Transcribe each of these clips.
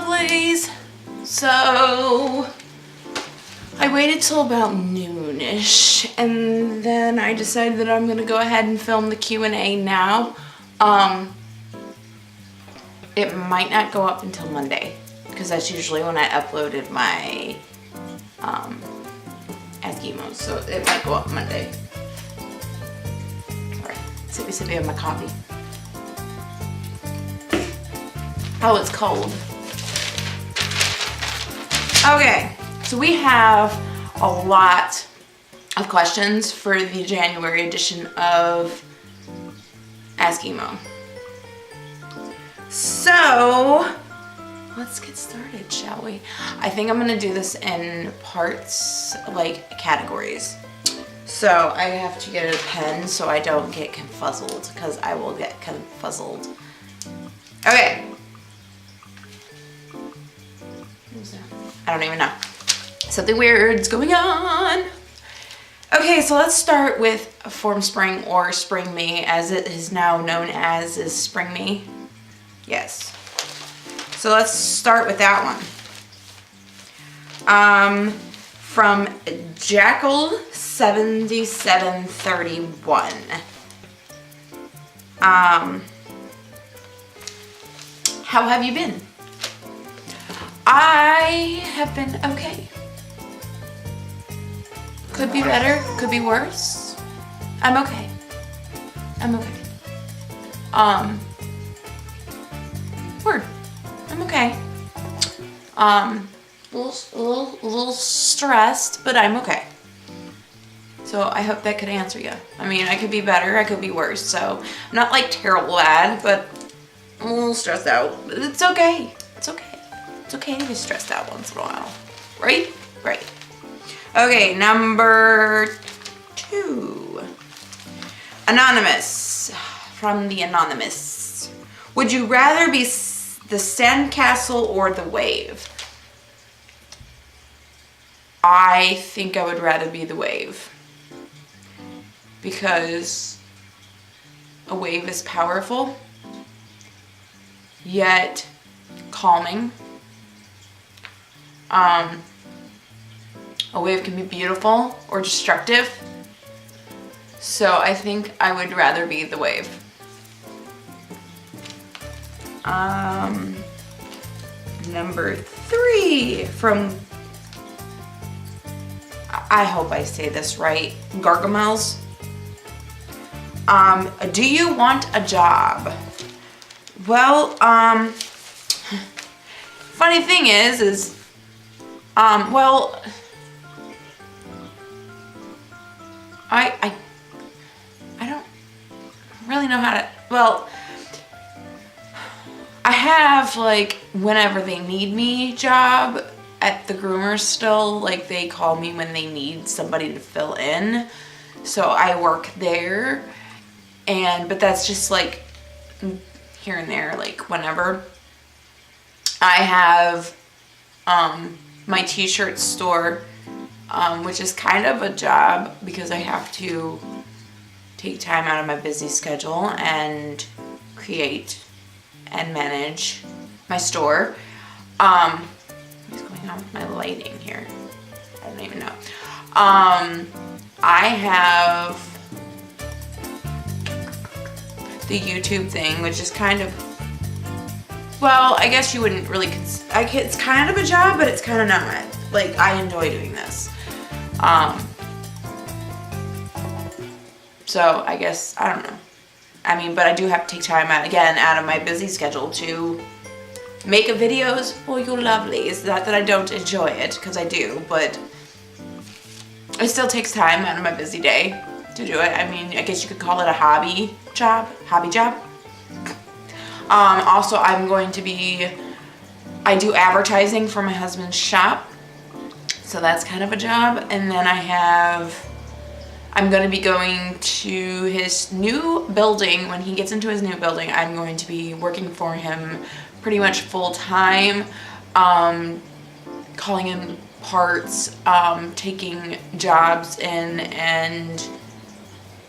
lovelies. So I waited till about noonish, and then I decided that I'm gonna go ahead and film the Q&A now. It might not go up until Monday, because that's usually when I uploaded my Ask Emos, so it might go up Monday. Alright, sippy of my coffee. Oh, it's cold. Okay, so we have a lot of questions for the January edition of Ask Emo. So, let's get started, shall we? I think I'm gonna do this in parts, like categories. So I have to get a pen so I don't get confuzzled, because I will get confuzzled. Okay. What was that? I don't even know. Something weird's going on. Okay, so let's start with Form Spring, or Spring Me, as it is now known as, is Spring Me. Yes. So let's start with that one. From Jackal7731. How have you been? I have been okay. Could be better, could be worse. I'm okay. I'm okay. Word. I'm okay. A little stressed, but I'm okay. So I hope that could answer you. I mean, I could be better, I could be worse. So I'm not like terrible bad, but I'm a little stressed out. But it's okay. It's okay. It's okay to be stressed out once in a while. Right? Right. Okay, number 2. Anonymous. From the Anonymous. Would you rather be the sandcastle or the wave? I think I would rather be the wave, because a wave is powerful, yet calming. A wave can be beautiful or destructive, so I think I would rather be the wave. Number 3 from, I hope I say this right, Gargamels. Do you want a job? Well, funny thing is, well, I don't really know how to, well, I have, like, whenever they need me job at the groomer still. Like, they call me when they need somebody to fill in. So I work there. But that's just, like, here and there, like, whenever. I have my t-shirt store, which is kind of a job because I have to take time out of my busy schedule and create and manage my store. What's going on with my lighting here? I don't even know. I have the YouTube thing, which is kind of, well, I guess you wouldn't really, it's kind of a job, but it's kind of not. Like, I enjoy doing this. So I guess, I don't know. I mean, but I do have to take time out, again, out of my busy schedule to make videos for you lovelies. Not that I don't enjoy it, because I do, but it still takes time out of my busy day to do it. I mean, I guess you could call it a hobby job. Also, I'm going to be, I do advertising for my husband's shop, so that's kind of a job. And then I'm going to be going to his new building. When he gets into his new building, I'm going to be working for him pretty much full time, calling in parts, taking jobs in, and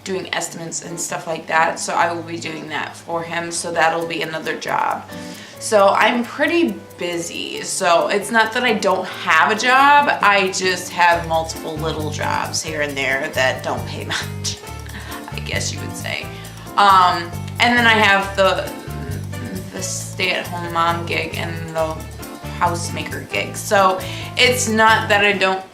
doing estimates and stuff like that. So I will be doing that for him. So that'll be another job. So I'm pretty busy. So it's not that I don't have a job. I just have multiple little jobs here and there that don't pay much, I guess you would say. And then I have the stay-at-home mom gig and the housemaker gig. So it's not that I don't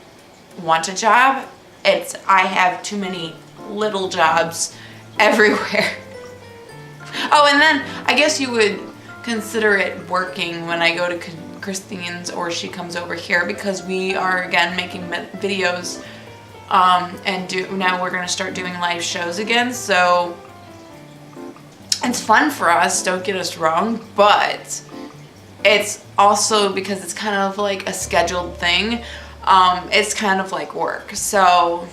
want a job. It's I have too many little jobs everywhere. Oh, and then I guess you would consider it working when I go to Christine's or she comes over here, because we are again making videos and now we're gonna start doing live shows again. So it's fun for us, don't get us wrong, but it's also because it's kind of like a scheduled thing. It's kind of like work. So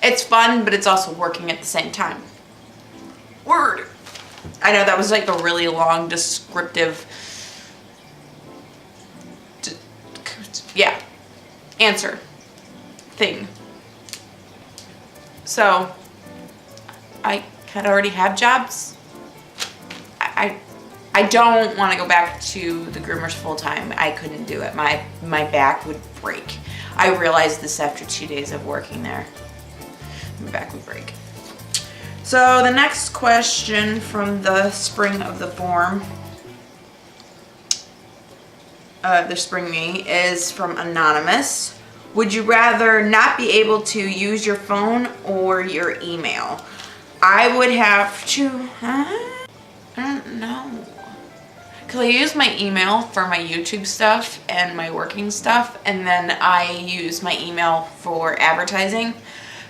it's fun, but it's also working at the same time. Word. I know that was like a really long descriptive answer thing. So I kind of already have jobs. I don't want to go back to the groomers full time. I couldn't do it. My back would break. I realized this after 2 days of working there. My back would break. So the next question from the spring of the form, the spring me, is from Anonymous. Would you rather not be able to use your phone or your email? I would have to, I don't know. Because I use my email for my YouTube stuff and my working stuff, and then I use my email for advertising.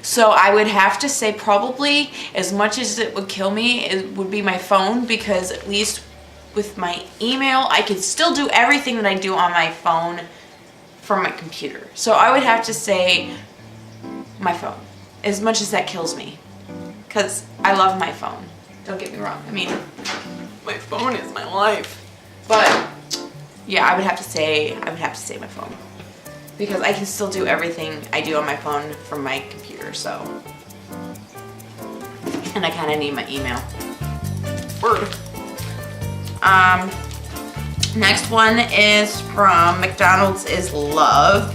So I would have to say probably, as much as it would kill me, it would be my phone, because at least with my email, I can still do everything that I do on my phone from my computer. So I would have to say my phone, as much as that kills me, because I love my phone. Don't get me wrong. I mean, my phone is my life. But yeah, I would have to say my phone, because I can still do everything I do on my phone from my computer. So, and I kind of need my email. Word. Next one is from McDonald's is Love.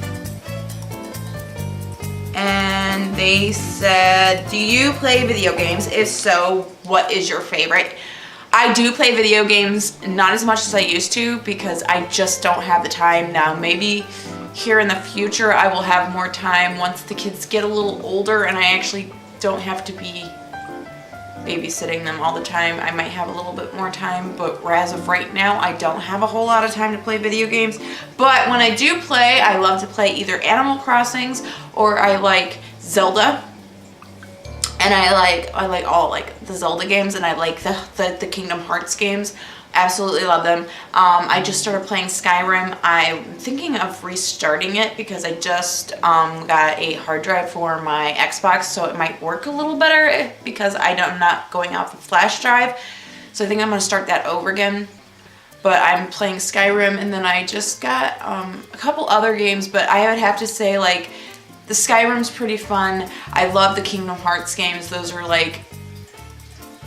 And they said, do you play video games? If so, what is your favorite? I do play video games, not as much as I used to, because I just don't have the time now. Maybe here in the future I will have more time once the kids get a little older and I actually don't have to be babysitting them all the time. I might have a little bit more time, but as of right now, I don't have a whole lot of time to play video games. But when I do play, I love to play either Animal Crossings or I like Zelda. And I like all like the Zelda games, and I like the Kingdom Hearts games. Absolutely love them. I just started playing Skyrim. I'm thinking of restarting it because I just got a hard drive for my Xbox, so it might work a little better because I'm not going off the flash drive. So I think I'm gonna start that over again. But I'm playing Skyrim, and then I just got a couple other games, but I would have to say like the Skyrim's pretty fun. I love the Kingdom Hearts games. Those are like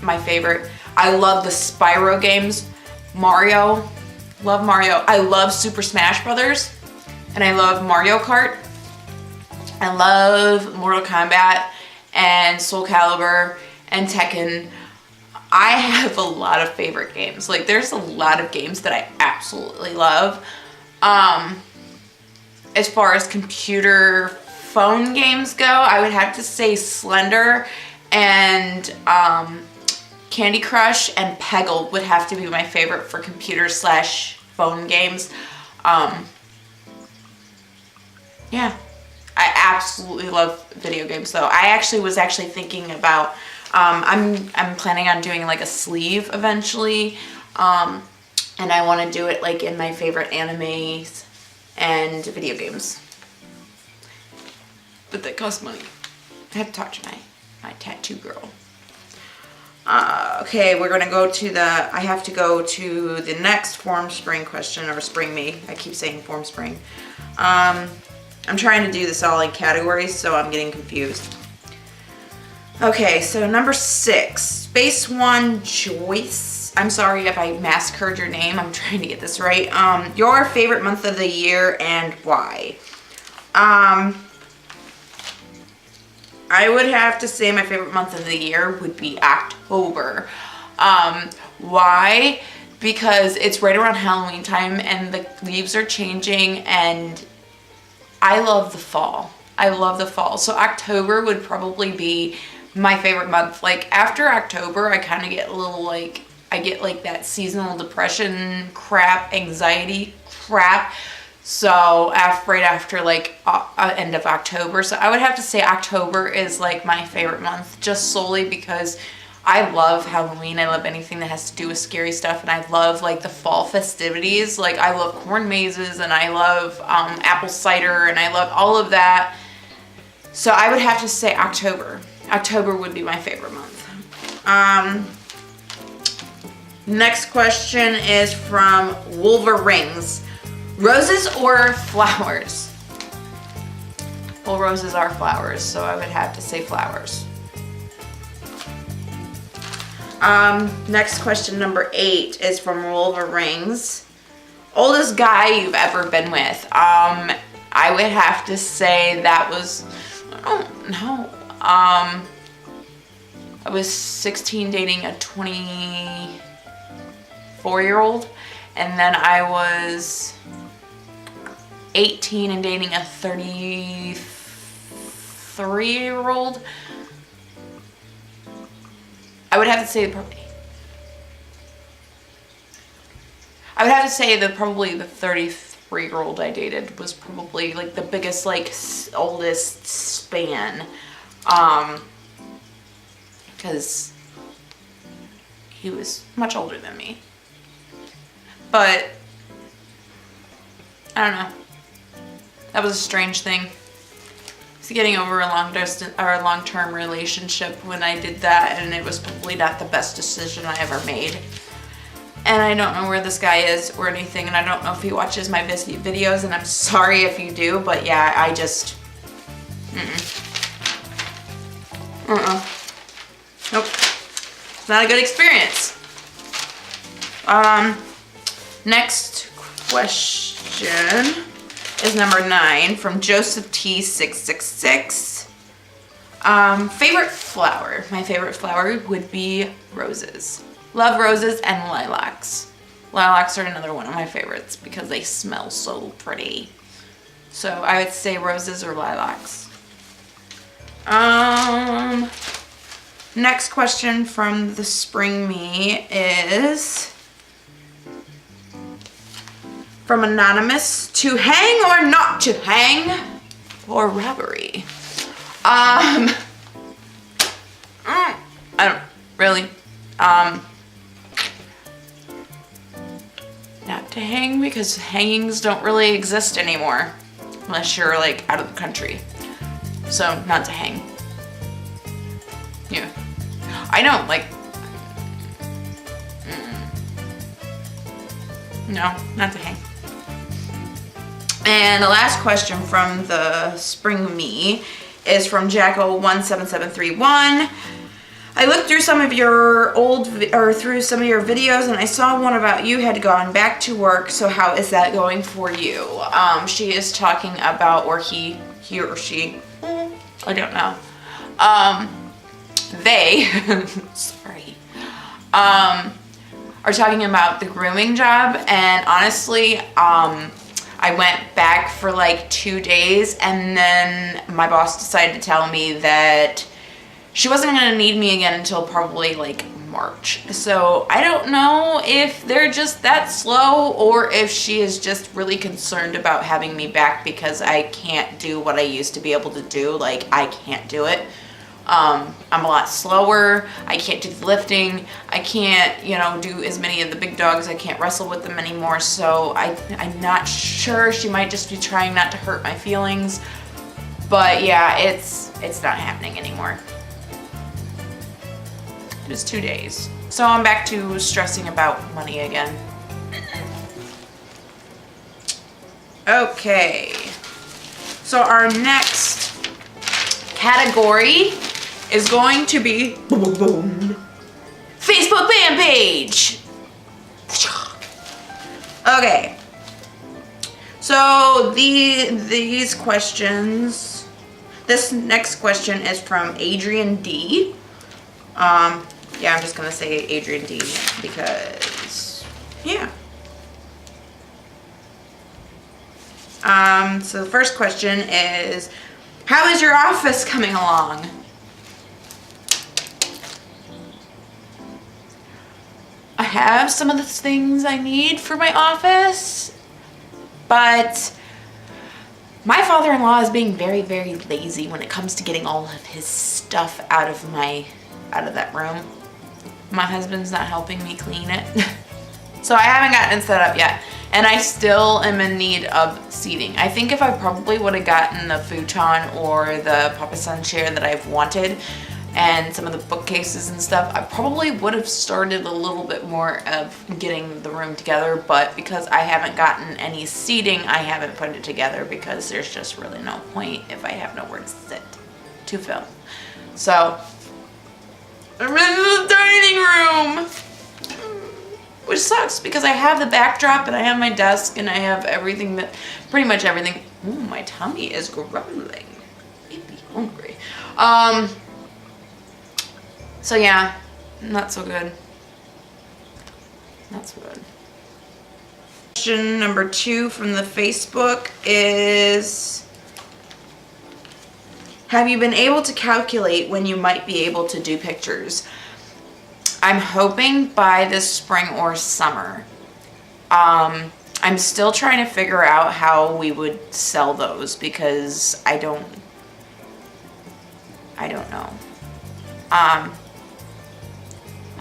my favorite. I love the Spyro games. Mario. Love Mario. I love Super Smash Brothers. And I love Mario Kart. I love Mortal Kombat and Soul Calibur and Tekken. I have a lot of favorite games. Like there's a lot of games that I absolutely love. As far as computer phone games go, I would have to say Slender and Candy Crush and Peggle would have to be my favorite for computer / phone games. Yeah, I absolutely love video games though. I was actually thinking about, I'm planning on doing like a sleeve eventually, and I want to do it like in my favorite animes and video games. But that costs money. I have to talk to my tattoo girl. Okay, we're gonna go to I have to go to the next form spring question, or spring me. I keep saying form spring. I'm trying to do this all in categories, so I'm getting confused. Okay, so number 6, Space One Joyce. I'm sorry if I massacred your name. I'm trying to get this right. Your favorite month of the year and why? I would have to say my favorite month of the year would be October. Why? Because it's right around Halloween time and the leaves are changing, and I love the fall. I love the fall. So October would probably be my favorite month. Like after October, I kind of get a little like, I get like that seasonal depression crap, anxiety crap. So right after like end of October. So I would have to say October is like my favorite month, just solely because I love Halloween. I love anything that has to do with scary stuff. And I love like the fall festivities. Like I love corn mazes and I love apple cider and I love all of that. So I would have to say October. October would be my favorite month. Next question is from Wolverines. Roses or flowers? Well, roses are flowers, so I would have to say flowers. Next question, number 8, is from Wolverines. Oldest guy you've ever been with? I would have to say that was, I don't know. I was 16 dating a 24-year-old, and then I was 18 and dating a 33-year-old. I would have to say probably the 33-year-old I dated was probably like the biggest, like oldest span. Because he was much older than me. But I don't know. That was a strange thing. It's getting over a long-term relationship when I did that, and it was probably not the best decision I ever made. And I don't know where this guy is or anything, and I don't know if he watches my videos, and I'm sorry if you do, but yeah, I just, nope, it's not a good experience. Next question is number 9 from Joseph T666. Favorite flower? My favorite flower would be roses. Love roses and lilacs. Lilacs are another one of my favorites because they smell so pretty. So I would say roses or lilacs. Next question from the Spring Me is from Anonymous. To hang or not to hang for robbery? I don't really. Not to hang, because hangings don't really exist anymore unless you're like out of the country. So not to hang. Yeah, I know, like, no, not to hang. And the last question from the Spring Me is from Jacko17731. I looked through some of your through some of your videos, and I saw one about you had gone back to work. So how is that going for you? She is talking about, or he or she, I don't know. They, sorry, are talking about the grooming job, and honestly, I went back for like 2 days, and then my boss decided to tell me that she wasn't going to need me again until probably like March. So I don't know if they're just that slow, or if she is just really concerned about having me back because I can't do what I used to be able to do. Like, I can't do it. I'm a lot slower. I can't do the lifting. I can't, do as many of the big dogs. I can't wrestle with them anymore. So I'm not sure. She might just be trying not to hurt my feelings. But yeah, it's not happening anymore. It was 2 days. So I'm back to stressing about money again. Okay. So our next category is going to be Facebook fan page. Okay. So these questions, this next question is from Adrian D. Yeah, I'm just gonna say Adrian D because, yeah. So the first question is, how is your office coming along? I have some of the things I need for my office, but my father-in-law is being very, very lazy when it comes to getting all of his stuff out of that room. My husband's not helping me clean it. So I haven't gotten it set up yet. And I still am in need of seating. I think if I probably would have gotten the futon or the Papa Sun chair that I've wanted and some of the bookcases and stuff, I probably would have started a little bit more of getting the room together, but because I haven't gotten any seating, I haven't put it together because there's just really no point if I have nowhere to sit to film. So I'm in the dining room, which sucks because I have the backdrop and I have my desk and I have everything that, pretty much everything. Ooh, my tummy is grumbling. I'd be hungry. So yeah, not so good. Not so good. Question number 2 from the Facebook is, have you been able to calculate when you might be able to do pictures? I'm hoping by this spring or summer. I'm still trying to figure out how we would sell those because I don't know.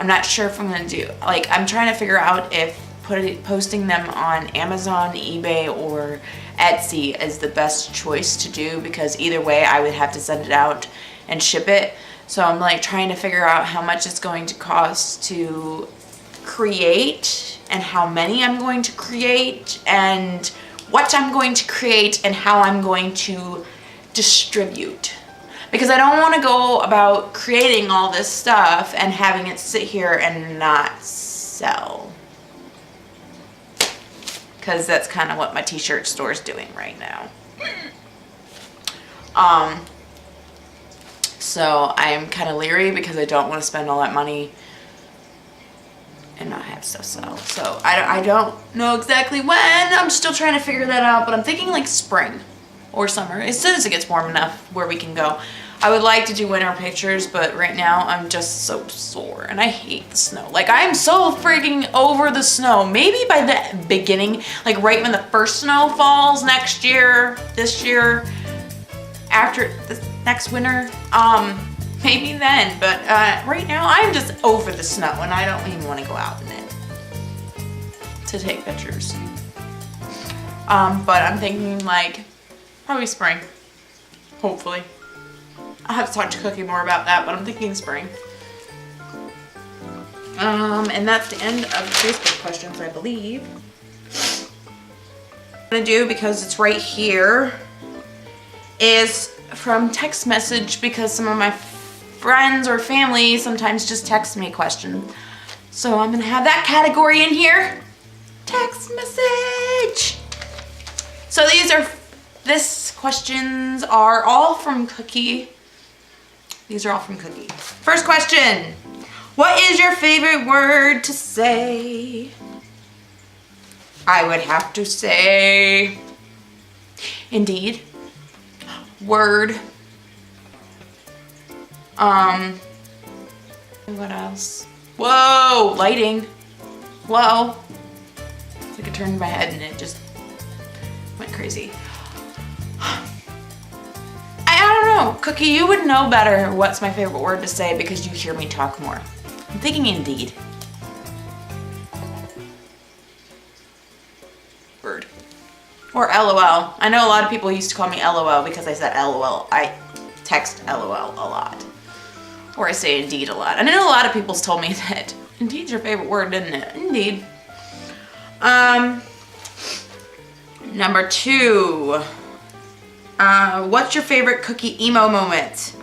I'm not sure if I'm gonna do, like, I'm trying to figure out if posting them on Amazon, eBay, or Etsy is the best choice to do, because either way I would have to send it out and ship it. So I'm like trying to figure out how much it's going to cost to create and how many I'm going to create and what I'm going to create and how I'm going to distribute. Because I don't want to go about creating all this stuff and having it sit here and not sell. Because that's kind of what my t-shirt store is doing right now. So I am kind of leery because I don't want to spend all that money and not have stuff sell. So I don't know exactly when. I'm still trying to figure that out, but I'm thinking like spring or summer, as soon as it gets warm enough where we can go. I would like to do winter pictures, but right now I'm just so sore and I hate the snow. Like, I'm so freaking over the snow. Maybe by the beginning, like right when the first snow falls next year, this year, after the next winter, maybe then. But right now I'm just over the snow and I don't even want to go out in it to take pictures. But I'm thinking like probably spring, hopefully. I'll have to talk to Cookie more about that, but I'm thinking spring. And that's the end of the Facebook questions, I believe. What I'm gonna do, because it's right here, is from text message, because some of my friends or family sometimes just text me questions. So I'm gonna have that category in here. Text message. So this questions are all from Cookie. These are all from Cookie. First question. What is your favorite word to say? I would have to say indeed. Word. What else? Whoa, lighting. Whoa. It's like I turned my head and it just went crazy. I don't know. Cookie, you would know better what's my favorite word to say because you hear me talk more. I'm thinking indeed. Word. Or LOL. I know a lot of people used to call me LOL because I said LOL. I text LOL a lot. Or I say indeed a lot. And I know a lot of people's told me that indeed's your favorite word, isn't it? Indeed. Number 2. What's your favorite Cookie emo moment?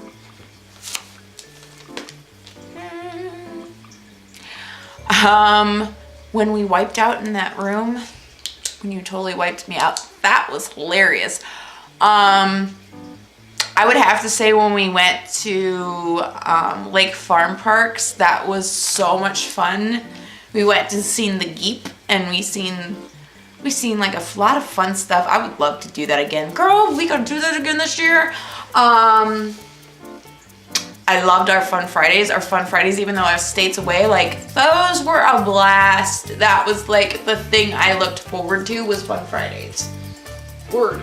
When we wiped out in that room, when you totally wiped me out, that was hilarious. I would have to say when we went to Lake Farm Parks, that was so much fun. We went to see the Geep, and we seen like a lot of fun stuff. I would love to do that again. Girl, we gonna do that again this year. I loved our Fun Fridays. Our Fun Fridays, even though I was states away, like those were a blast. That was like the thing I looked forward to was Fun Fridays. Word.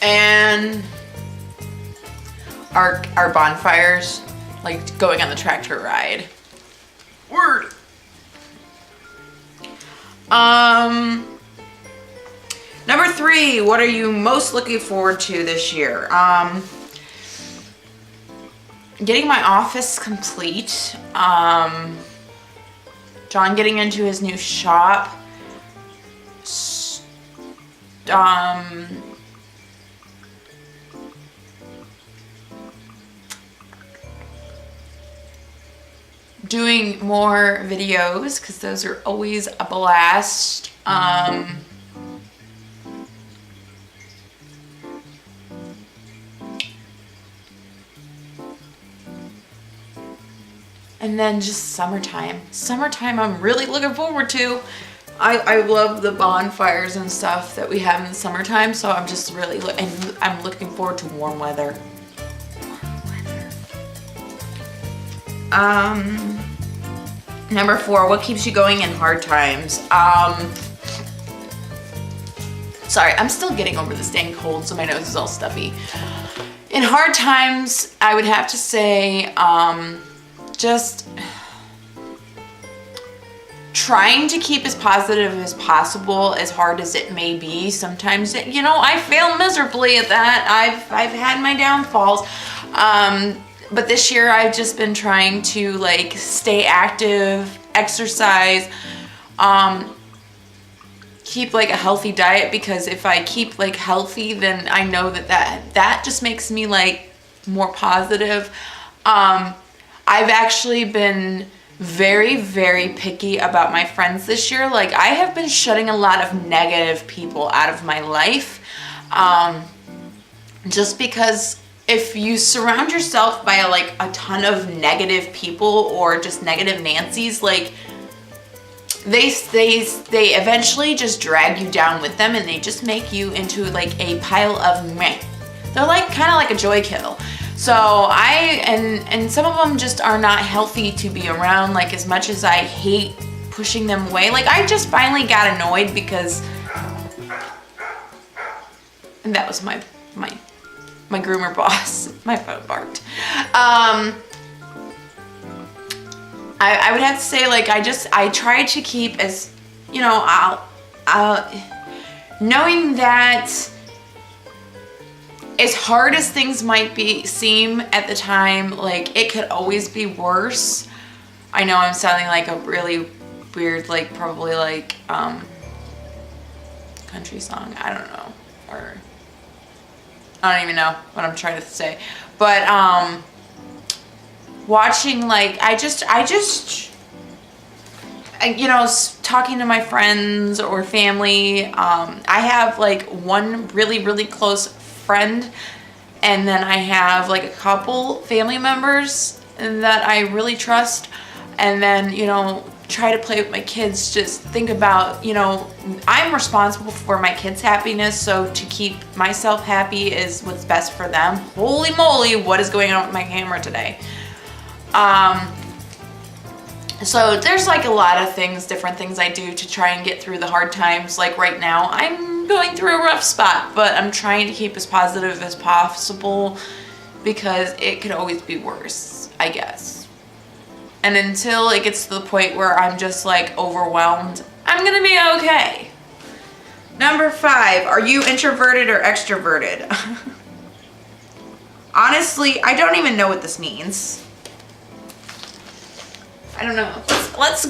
And our bonfires, like going on the tractor ride. Word. Number 3, what are you most looking forward to this year? Getting my office complete. John getting into his new shop. Doing more videos, because those are always a blast. And then just summertime. Summertime I'm really looking forward to. I love the bonfires and stuff that we have in the summertime, so I'm just really I'm looking forward to warm weather. Number 4, what keeps you going in hard times? Sorry, I'm still getting over this dang cold, so my nose is all stuffy. In hard times, I would have to say, just trying to keep as positive as possible, as hard as it may be. Sometimes, you know, I fail miserably at that. I've had my downfalls. But this year I've just been trying to like stay active, exercise, keep like a healthy diet, because if I keep like healthy, then I know that just makes me like more positive. I've actually been very, very picky about my friends this year. Like I have been shutting a lot of negative people out of my life. Just because if you surround yourself by like a ton of negative people or just negative Nancys, like they eventually just drag you down with them, and they just make you into like a pile of meh. They're like kind of like a joy kill. So and some of them just are not healthy to be around. Like as much as I hate pushing them away, like I just finally got annoyed because, and that was my groomer boss. My phone barked. I would have to say, like, I try to keep as, you know, knowing that as hard as things might seem at the time, like it could always be worse. I know I'm sounding like a really weird, like probably like country song. I don't know, or I don't even know what I'm trying to say, but watching like I just you know, talking to my friends or family. I have like one really, really close friend, and then I have like a couple family members that I really trust, and then, you know, try to play with my kids. Just think about, you know, I'm responsible for my kids' happiness, so to keep myself happy is what's best for them. Holy moly, what is going on with my camera today? So there's like a lot of things, different things I do to try and get through the hard times. Like right now, I'm going through a rough spot, but I'm trying to keep as positive as possible because it could always be worse, I guess. And until it gets to the point where I'm just like overwhelmed, I'm gonna be okay. Number 5, are you introverted or extroverted? Honestly, I don't even know what this means. I don't know. Let's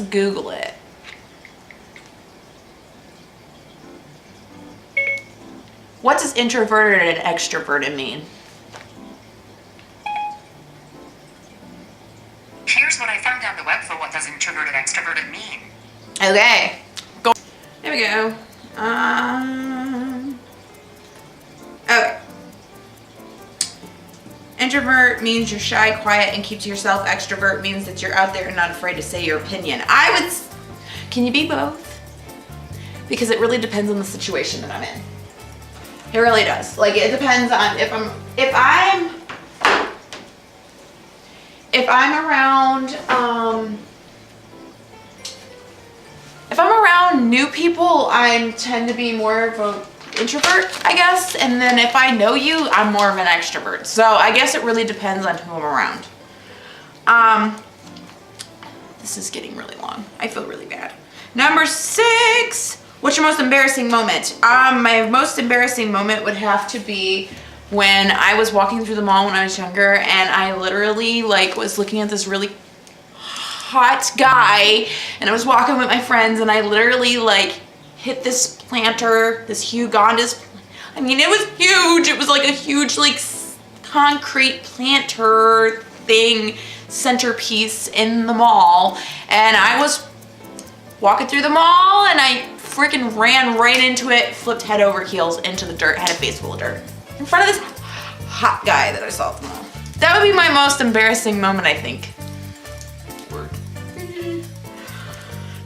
Google it. What does introverted and extroverted mean? Here's what I found out extroverted mean? Okay. Go. There we go. Okay. Introvert means you're shy, quiet, and keep to yourself. Extrovert means that you're out there and not afraid to say your opinion. Can you be both? Because it really depends on the situation that I'm in. It really does. Like, it depends on if I'm around new people, I tend to be more of an introvert, I guess. And then if I know you, I'm more of an extrovert. So I guess it really depends on who I'm around. This is getting really long. I feel really bad. Number 6. What's your most embarrassing moment? My most embarrassing moment would have to be when I was walking through the mall when I was younger, and I literally was looking at this really hot guy, and I was walking with my friends, and I literally hit this planter, this Ugandis. I mean, it was huge. It was like a huge concrete planter thing, centerpiece in the mall, and I was walking through the mall, and I freaking ran right into it, flipped head over heels into the dirt, had a face full of dirt in front of this hot guy that I saw at the mall. That would be my most embarrassing moment, I think. Word.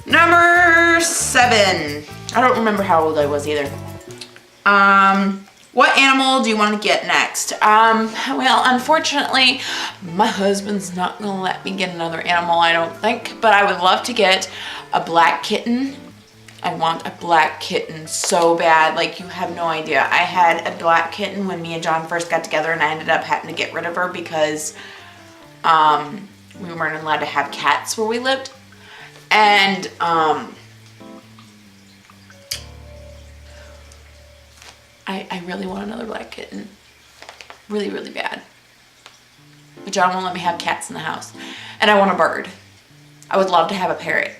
Number 7. I don't remember how old I was either. What animal do you want to get next? Well, unfortunately, my husband's not gonna let me get another animal, I don't think, but I would love to get a black kitten. I want a black kitten so bad, you have no idea. I had a black kitten when me and John first got together, and I ended up having to get rid of her because we weren't allowed to have cats where we lived. And I really want another black kitten. Really, really bad. But John won't let me have cats in the house. And I want a bird. I would love to have a parrot.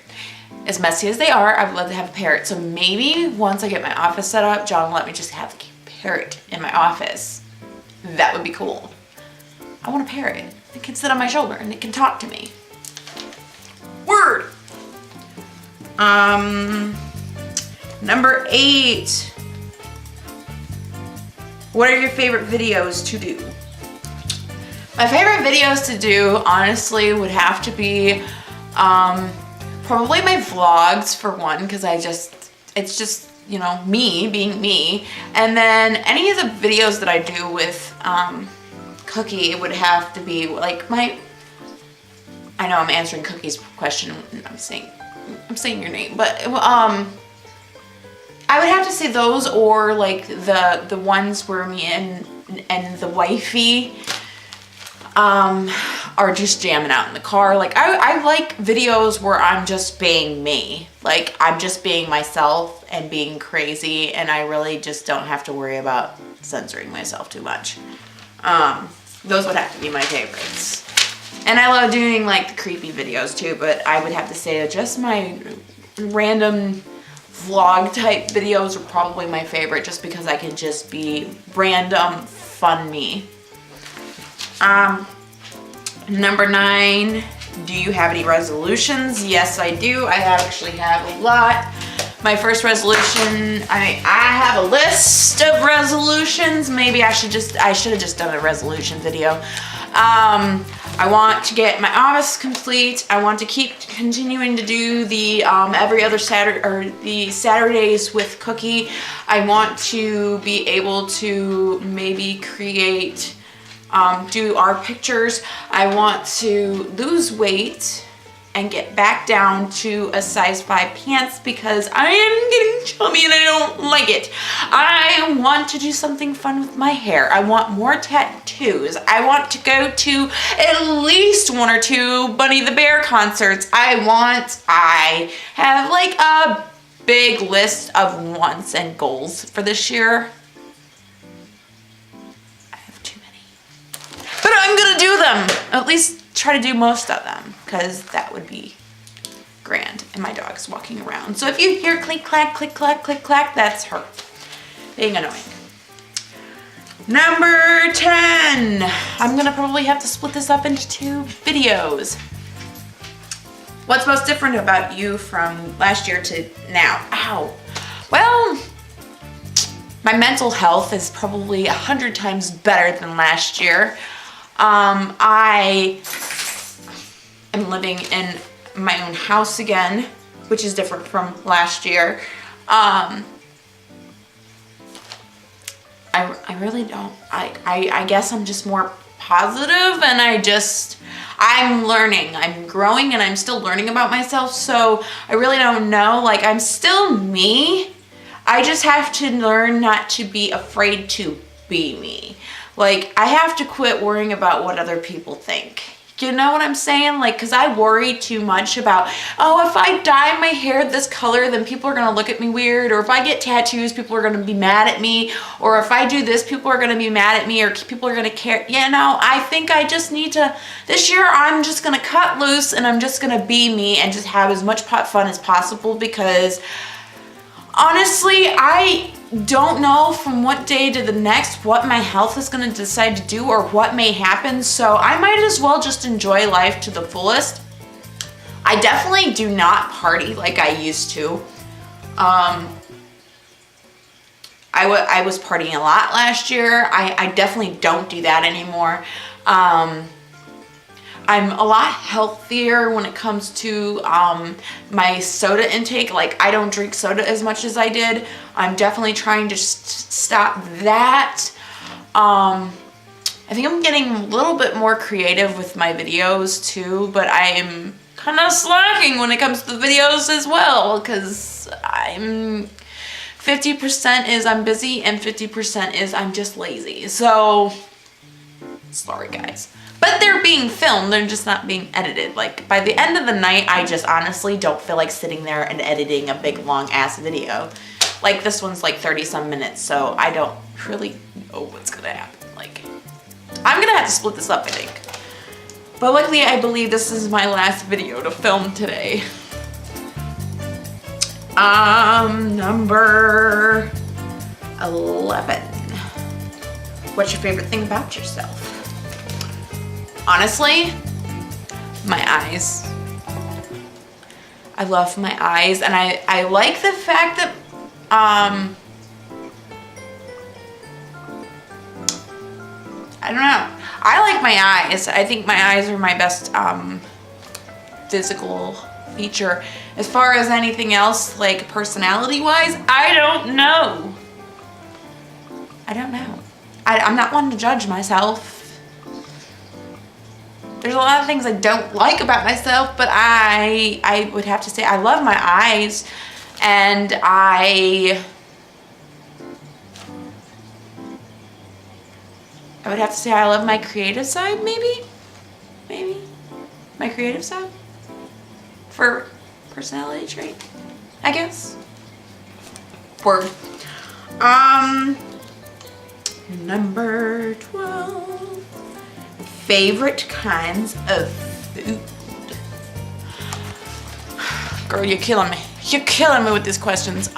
As messy as they are, I would love to have a parrot. So maybe once I get my office set up, John will let me just have a parrot in my office. That would be cool. I want a parrot. It can sit on my shoulder and it can talk to me. Word! Number 8. What are your favorite videos to do? My favorite videos to do, honestly, would have to be probably my vlogs for one, because it's just, me being me. And then any of the videos that I do with Cookie, it would have to be I know I'm answering Cookie's question, I'm saying your name, but I would have to say those, or the ones where me and the wifey are just jamming out in the car. I like videos where I'm just being me. I'm just being myself and being crazy, and I really just don't have to worry about censoring myself too much. Those would have to be my favorites. And I love doing the creepy videos too, but I would have to say that just my random vlog type videos are probably my favorite, just because I can just be random fun me. Number 9, do you have any resolutions? Yes, I do. I actually have a lot. My first resolution, I have a list of resolutions. Maybe I should have just done a resolution video. I want to get my office complete. I want to keep continuing to do the every other Saturday, or the Saturdays with Cookie. I want to be able to maybe create, do art pictures. I want to lose weight and get back down to a size 5 pants, because I am getting chubby and I don't like it. I want to do something fun with my hair. I want more tattoos. I want to go to at least 1 or 2 Bunny the Bear concerts. I have a big list of wants and goals for this year. I have too many. But I'm gonna do them. At least try to do most of them, because that would be grand. And my dog's walking around. So if you hear click clack, click clack, click clack, that's her being annoying. Number 10. I'm gonna probably have to split this up into 2 videos. What's most different about you from last year to now? Ow. Well, my mental health is probably 100 times better than last year. I am living in my own house again, which is different from last year. I really don't. I guess I'm just more positive, and I'm learning. I'm growing, and I'm still learning about myself. So I really don't know. Like, I'm still me. I just have to learn not to be afraid to be me. Like, I have to quit worrying about what other people think. You know what I'm saying? Like, because I worry too much about, oh, if I dye my hair this color, then people are going to look at me weird. Or if I get tattoos, people are going to be mad at me. Or if I do this, people are going to be mad at me, or people are going to care. You know, I think I just need to, this year, I'm just going to cut loose, and I'm just going to be me and just have as much fun as possible, because honestly, I don't know from what day to the next what my health is going to decide to do or what may happen, so I might as well just enjoy life to the fullest. I definitely do not party like I used to. I was partying a lot last year. I definitely don't do that anymore. I'm a lot healthier when it comes to my soda intake. Like, I don't drink soda as much as I did. I'm definitely trying to stop that. I think I'm getting a little bit more creative with my videos too, but I am kind of slacking when it comes to the videos as well, because 50% is I'm busy and 50% is I'm just lazy. So, sorry guys. But they're being filmed, they're just not being edited. Like, by the end of the night, I just honestly don't feel like sitting there and editing a big long ass video. Like, this one's like 30 some minutes, so I don't really know what's gonna happen. Like, I'm gonna have to split this up, I think. But luckily, I believe this is my last video to film today. Number 11. What's your favorite thing about yourself? Honestly, my eyes. I love my eyes, and I like the fact that I don't know. I like my eyes. I think my eyes are my best physical feature. As far as anything else, like personality-wise, I don't know. I don't know. I'm not one to judge myself. There's a lot of things I don't like about myself, but I would have to say I love my eyes, and I would have to say I love my creative side, maybe my creative side for personality trait, I guess. Word. Number 12. Favorite kinds of food. Girl, you're killing me. You're killing me with these questions. Food.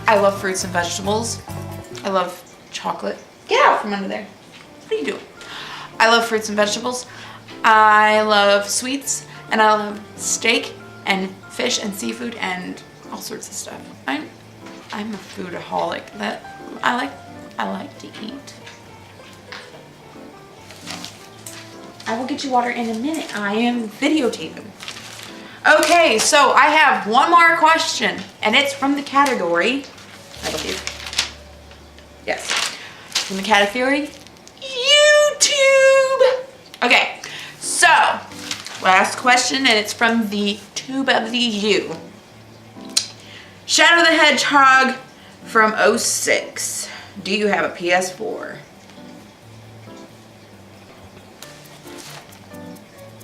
I love fruits and vegetables. I love chocolate. Get out from under there. What are you doing? I love fruits and vegetables. I love sweets, and I love steak and fish and seafood and all sorts of stuff. I'm a foodaholic. That I like to eat. I will get you water in a minute. I am videotaping. Okay, so I have one more question, and it's from the category, I believe. Yes, from the category YouTube. Okay, so last question, and it's from the tube of the U. Shadow the Hedgehog from 06. Do you have a PS4?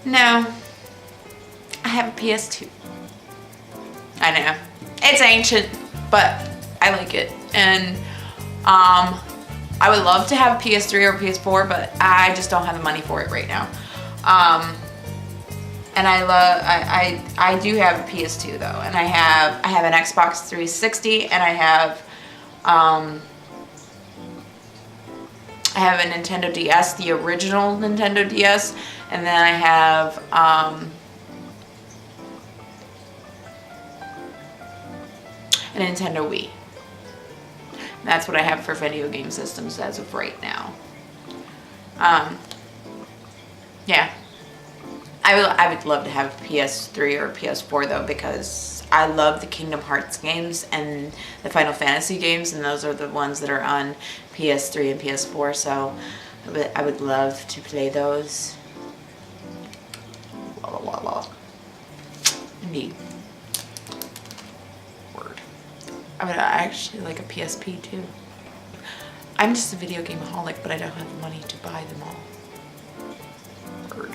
No. I have a PS2. I know. It's ancient, but I like it. And I would love to have a PS3 or a PS4, but I just don't have the money for it right now. And I do have a PS2 though, and I have an Xbox 360, and I have I have a Nintendo DS, the original Nintendo DS, and then I have a Nintendo Wii. And that's what I have for video game systems as of right now. Yeah. I would love to have a PS3 or a PS4 though, because I love the Kingdom Hearts games and the Final Fantasy games, and those are the ones that are on PS3 and PS4, so I would love to play those. La, la, la, la. Indeed. Word. I would actually like a PSP too. I'm just a video gameaholic, but I don't have the money to buy them all. Word.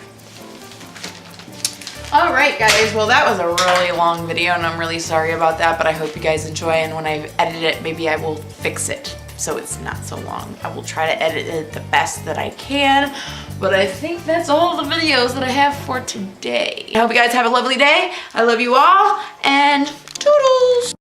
All right, guys. Well, that was a really long video, and I'm really sorry about that, but I hope you guys enjoy, and when I edit it, maybe I will fix it so it's not so long. I will try to edit it the best that I can, but I think that's all the videos that I have for today. I hope you guys have a lovely day. I love you all, and toodles!